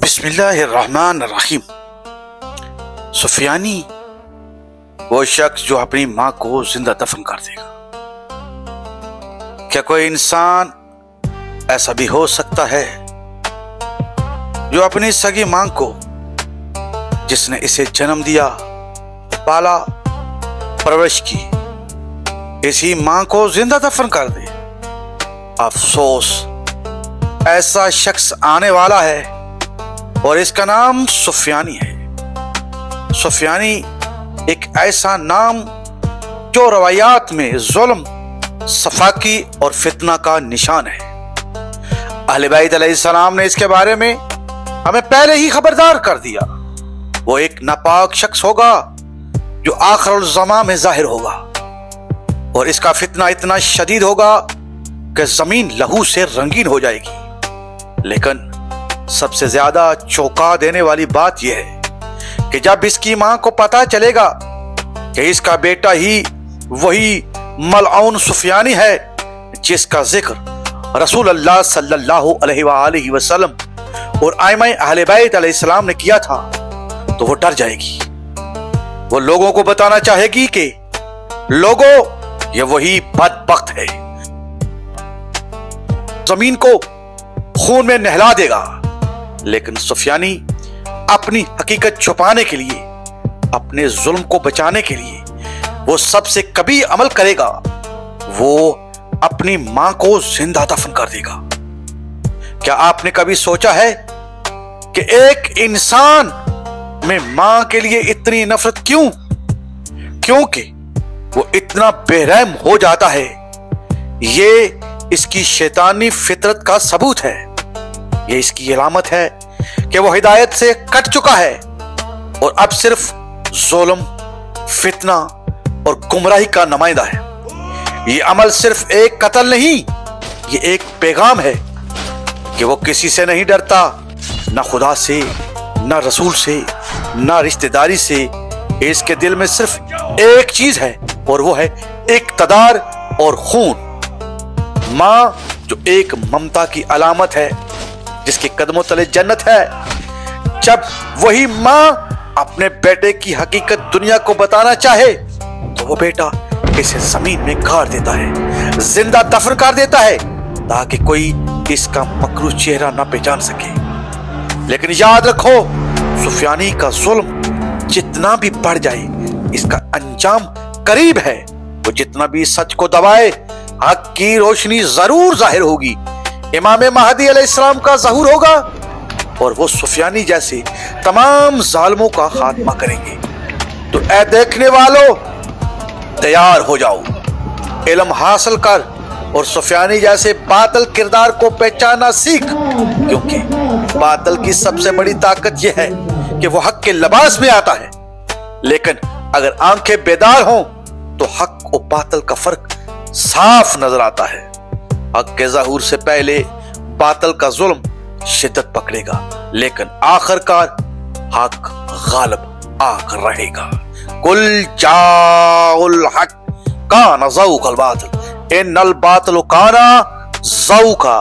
बिस्मिल्लाहिर्रहमानिर्रहीम। सुफियानी वो शख्स जो अपनी माँ को जिंदा दफन कर देगा। क्या कोई इंसान ऐसा भी हो सकता है जो अपनी सगी माँ को, जिसने इसे जन्म दिया, पाला, परवरिश की, इसी माँ को जिंदा दफन कर दे? अफसोस, ऐसा शख्स आने वाला है और इसका नाम सुफियानी है। सुफियानी एक ऐसा नाम जो रवायात में जुल्म, सफाकी और फितना का निशान है। अहले बैत अलैहिस्सलाम ने इसके बारे में हमें पहले ही खबरदार कर दिया। वो एक नापाक शख्स होगा जो आखिरुल ज़मा में जाहिर होगा और इसका फितना इतना शदीद होगा कि जमीन लहू से रंगीन हो जाएगी। लेकिन सबसे ज्यादा चौंका देने वाली बात यह है कि जब इसकी मां को पता चलेगा कि इसका बेटा ही वही मलऊन सुफियानी है जिसका जिक्र रसूल अल्लाह सल्लल्लाहु अलैहि वसल्लम और आइमा अहले बैत अलैहिस्सलाम ने किया था, तो वो डर जाएगी। वो लोगों को बताना चाहेगी कि लोगों, ये वही बदबख्त है। जमीन को खून में नहला देगा। लेकिन सुफियानी अपनी हकीकत छुपाने के लिए, अपने जुल्म को बचाने के लिए वो सबसे कभी अमल करेगा। वो अपनी मां को जिंदा दफन कर देगा। क्या आपने कभी सोचा है कि एक इंसान में मां के लिए इतनी नफरत क्यों? क्योंकि वो इतना बेरहम हो जाता है। ये इसकी शैतानी फितरत का सबूत है। ये इसकी अलामत है कि वो हिदायत से कट चुका है और अब सिर्फ जुल्म, फितना और गुमराही का नुमाइंदा है। ये अमल सिर्फ एक कत्ल नहीं, ये एक पैगाम है कि वो किसी से नहीं डरता, ना खुदा से, ना रसूल से, ना रिश्तेदारी से। इसके दिल में सिर्फ एक चीज है और वो है इक्तदार और खून। मां जो एक ममता की अलामत है, जिसके कदमों तले जन्नत है। जब वही मां अपने बेटे की हकीकत दुनिया को बताना चाहे तो वो बेटा इसे जमीन में गाड़ देता है, जिंदा दफन कर देता है, ताकि कोई इसका मकरू चेहरा ना पहचान सके। लेकिन याद रखो, सुफियानी का जुल्म जितना भी बढ़ जाए, इसका अंजाम करीब है। वो जितना भी सच को दबाए, हक की रोशनी जरूर जाहिर होगी। इमाम महदी अलैहिस्सलाम का ज़हूर होगा और वो सुफियानी जैसे तमाम जालिमों का खात्मा करेंगे। तो ऐ देखने वालों, तैयार हो जाओ, इल्म हासिल कर और सुफियानी जैसे बातिल किरदार को पहचानना सीख। क्योंकि बातिल की सबसे बड़ी ताकत यह है कि वो हक के लिबास में आता है। लेकिन अगर आंखें बेदार हों तो हक और बातिल का फर्क साफ नजर आता है। हक के ज़हूर से पहले बातिल का जुल्म शिद्दत पकड़ेगा, लेकिन आखिरकार हक गालिब आकर रहेगा। कुल जाउल हक काना ज़ऊक़ल बातिल इन्नल बातिल काना ज़ऊक़ा।